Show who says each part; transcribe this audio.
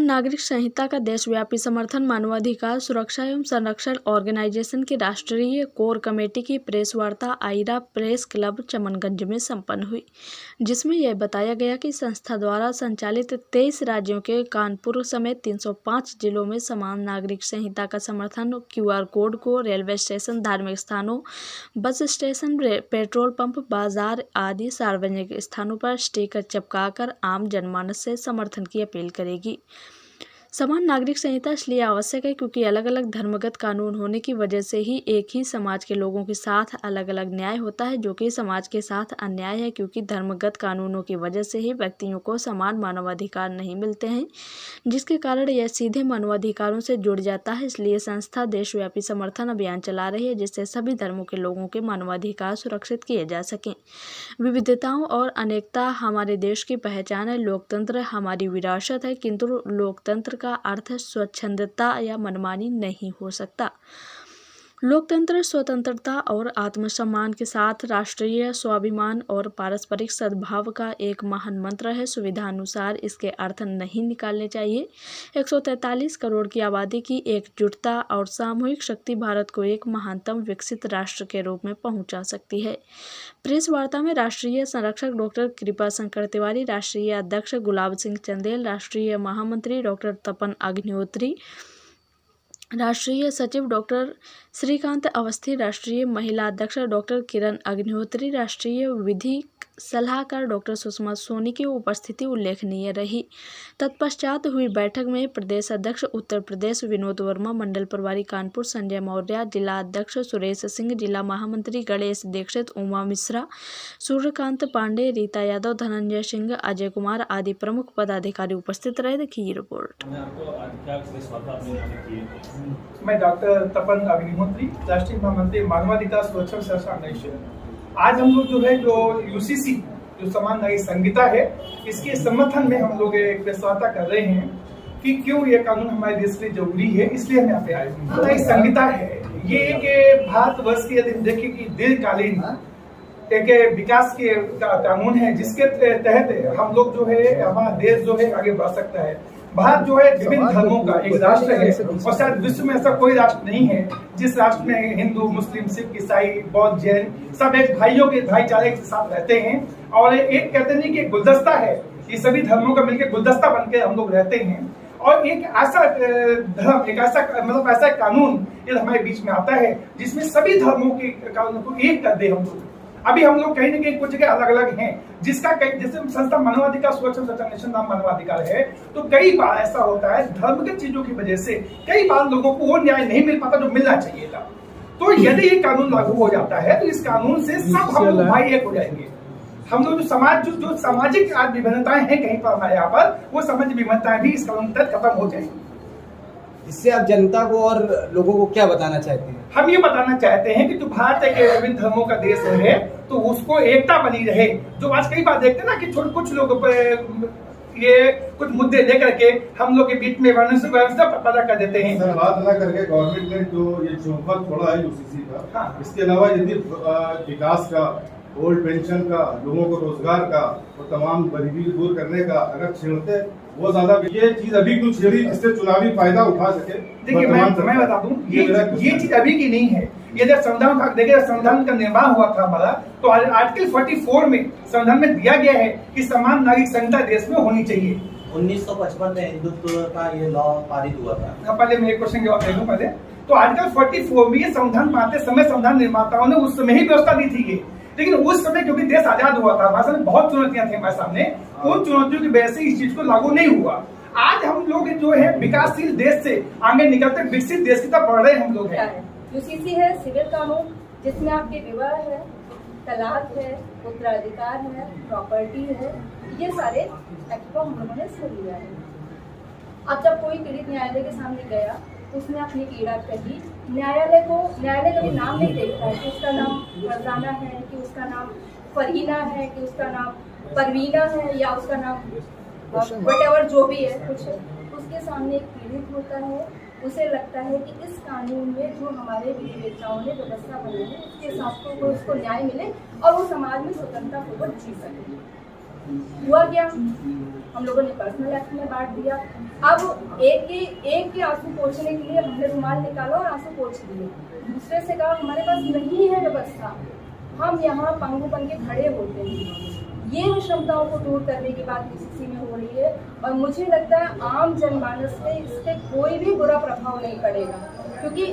Speaker 1: नागरिक संहिता का देशव्यापी समर्थन मानवाधिकार सुरक्षा एवं संरक्षण ऑर्गेनाइजेशन की राष्ट्रीय कोर कमेटी की प्रेस वार्ता आइरा प्रेस क्लब चमनगंज में संपन्न हुई, जिसमें यह बताया गया कि संस्था द्वारा संचालित 23 राज्यों के कानपुर समेत 305 जिलों में समान नागरिक संहिता का समर्थन QR कोड को रेलवे स्टेशन, धार्मिक स्थानों, बस स्टेशन, पेट्रोल पंप, बाजार आदि सार्वजनिक स्थानों पर स्टिकर चिपकाकर आम जनमानस से समर्थन की अपील करेगी। समान नागरिक संहिता इसलिए आवश्यक है क्योंकि अलग अलग धर्मगत कानून होने की वजह से ही एक ही समाज के लोगों के साथ अलग अलग न्याय होता है, जो कि समाज के साथ अन्याय है, क्योंकि धर्मगत कानूनों की वजह से ही व्यक्तियों को समान मानवाधिकार नहीं मिलते हैं, जिसके कारण यह सीधे मानवाधिकारों से जुड़ जाता है। इसलिए संस्था देशव्यापी समर्थन अभियान चला रही है, जिससे सभी धर्मों के लोगों के मानवाधिकार सुरक्षित किए जा सकें। विविधताओं और अनेकता हमारे देश की पहचान है। लोकतंत्र हमारी विरासत है, किंतु लोकतंत्र का अर्थ स्वच्छंदता या मनमानी नहीं हो सकता। लोकतंत्र स्वतंत्रता और आत्मसम्मान के साथ राष्ट्रीय स्वाभिमान और पारस्परिक सद्भाव का एक महान मंत्र है। सुविधानुसार इसके अर्थ नहीं निकालने चाहिए। 143 करोड़ की आबादी की एकजुटता और सामूहिक शक्ति भारत को एक महानतम विकसित राष्ट्र के रूप में पहुंचा सकती है। प्रेस वार्ता में राष्ट्रीय संरक्षक डॉक्टर कृपा शंकर तिवारी, राष्ट्रीय अध्यक्ष गुलाब सिंह चंदेल, राष्ट्रीय महामंत्री डॉक्टर तपन अग्निहोत्री, राष्ट्रीय सचिव डॉक्टर श्रीकांत अवस्थी, राष्ट्रीय महिला अध्यक्ष डॉक्टर किरण अग्निहोत्री, राष्ट्रीय विधि सलाहकार डॉक्टर सुषमा सोनी की उपस्थिति उल्लेखनीय रही। तत्पश्चात हुई बैठक में प्रदेश अध्यक्ष उत्तर प्रदेश विनोद वर्मा, मंडल प्रभारी कानपुर संजय मौर्य, जिला अध्यक्ष सुरेश सिंह, जिला महामंत्री गणेश दीक्षित, उमा मिश्रा, सूर्यकांत पांडे, रीता यादव, धनंजय सिंह, अजय कुमार आदि प्रमुख पदाधिकारी उपस्थित रहे। देखिए रिपोर्ट।
Speaker 2: मैं डॉक्टर तपन अग्निहोत्री, राष्ट्रीय महामंत्री मानवाधिकार सुरक्षा संरक्षण। आज हम लोग जो यूसीसी जो समान नागरिक संहिता है, इसके समर्थन में हम लोग एक प्रेस वार्ता कर रहे हैं कि क्यों ये कानून हमारे देश के लिए जरूरी है, इसलिए हम यहाँ पे आए। नागरिक संहिता है ये एक भारतवर्ष की यदि देखें कि दीर्घकालीन एक विकास के कानून है, जिसके तहत हम लोग हमारा देश आगे बढ़ सकता है। भारत विभिन्न धर्मों का एक राष्ट्र है और शायद विश्व में ऐसा कोई राष्ट्र नहीं है जिस राष्ट्र में हिंदू, मुस्लिम, सिख, ईसाई, बौद्ध, जैन सब एक भाइयों के भाईचारे के साथ रहते हैं। और एक कहते नहीं कि गुलदस्ता है, ये सभी धर्मों का मिलकर गुलदस्ता बनकर हम लोग रहते हैं। और एक ऐसा धर्म, एक ऐसा ऐसा कानून यदि हमारे बीच में आता है जिसमें सभी धर्मों के कानूनों को एक कर दे हम लोग। अभी हम लोग कहीं न कहीं कुछ जगह अलग अलग हैं, जिसका कई जैसे संस्था मानवाधिकार सुरक्षा संरक्षण नाम मानवाधिकार है, तो कई बार ऐसा होता है धर्मगत चीजों की वजह से कई बार लोगों को वो न्याय नहीं मिल पाता जो मिलना चाहिए था। तो यदि ये कानून लागू हो जाता है तो इस कानून से सब हम लोग भाई एक हो जाएंगे। हम लोग जो सामाजिक आज विभिन्नताएं हैं कहीं पर हमारे यहाँ पर, वो सामाजिक विभिन्नताएं भी इस कानून तक खत्म हो जाएंगी।
Speaker 3: इससे आप जनता को और लोगों को क्या बताना चाहते हैं?
Speaker 2: हम ये बताना चाहते हैं कि जो भारत एक विभिन्न धर्मों का देश है तो उसको एकता बनी रहे। जो आज कई बार देखते हैं ना कि कुछ लोग ये कुछ मुद्दे लेकर के हम लोग के बीच में व्यवस्था पैदा कर देते हैं।
Speaker 4: सर, बात ना करके गवर्नमेंट ने जो ये चौखट छोड़ा है यूसीसी का, हाँ। इसके अलावा यदि विकास का, ओल्ड पेंशन का, लोगों को रोजगार का और तमाम गरीबी दूर करने का अगर छेड़ते वो ज्यादा ये चीज अभी क्यों छेड़ी जिससे चुनावी फायदा उठा सके?
Speaker 2: देखिए मैं बता दूं, ये चीज अभी की नहीं है। ये जब संविधान देखिए संविधान का निर्माण हुआ था हमारा, तो आर्टिकल 44 में संविधान में दिया गया है कि समान नागरिक संहिता देश में होनी चाहिए।
Speaker 5: 1955 में हिंदुत्व का ये लॉ पारित हुआ था।
Speaker 2: पहले मैं एक क्वेश्चन जवाब दे दूं पहले। तो आर्टिकल 44 में ये संविधान पाते समय संविधान निर्माताओं ने उस समय ही व्यवस्था दी थी ये, लेकिन उस समय क्योंकि देश आजाद हुआ था, भाषा में बहुत चुनौतियां थी हमारे सामने, उन चुनौतियों की वजह से इस चीज को लागू नहीं हुआ। आज हम लोग विकासशील देश से आगे निकलते विकसित देश की तरफ बढ़ रहे हम लोग हैं।
Speaker 6: यूसीसी है सिविल कानून, जिसमें आपके विवाह है, तलाक है, उत्तराधिकार है, प्रॉपर्टी है, ये सारे एक्ट को हम लोगों ने इसमें लिया है। अब जब कोई पीड़ित न्यायालय के सामने गया, उसने अपनी पीड़ा कही, न्यायालय कभी नाम नहीं देखता है कि उसका नाम फरजाना है, कि उसका नाम फरहीना है, कि उसका नाम परवीना है, या उसका नाम वटेवर जो भी है कुछ है। उसके सामने एक पीड़ित होता है, उसे लगता है कि इस कानून में जो हमारे विधिवेत्ताओं ने व्यवस्था बनाई है उसके हिसाब से उसको न्याय मिले और वो समाज में स्वतंत्रता पूर्वक जी सके। हुआ क्या, हम लोगों ने पर्सनल एक्ट में बांट दिया। अब एक के आंसू पोंछने के लिए हमने रुमाल निकाला और आंसू पोंछ दिए। दूसरे से कहा हमारे पास नहीं है व्यवस्था, हम यहाँ पंगु बन के खड़े होते हैं। ये विषमताओं को दूर करने की बात यूसीसी में हो रही है और मुझे लगता है आम जनमानस पे इससे कोई भी बुरा प्रभाव नहीं पड़ेगा, क्योंकि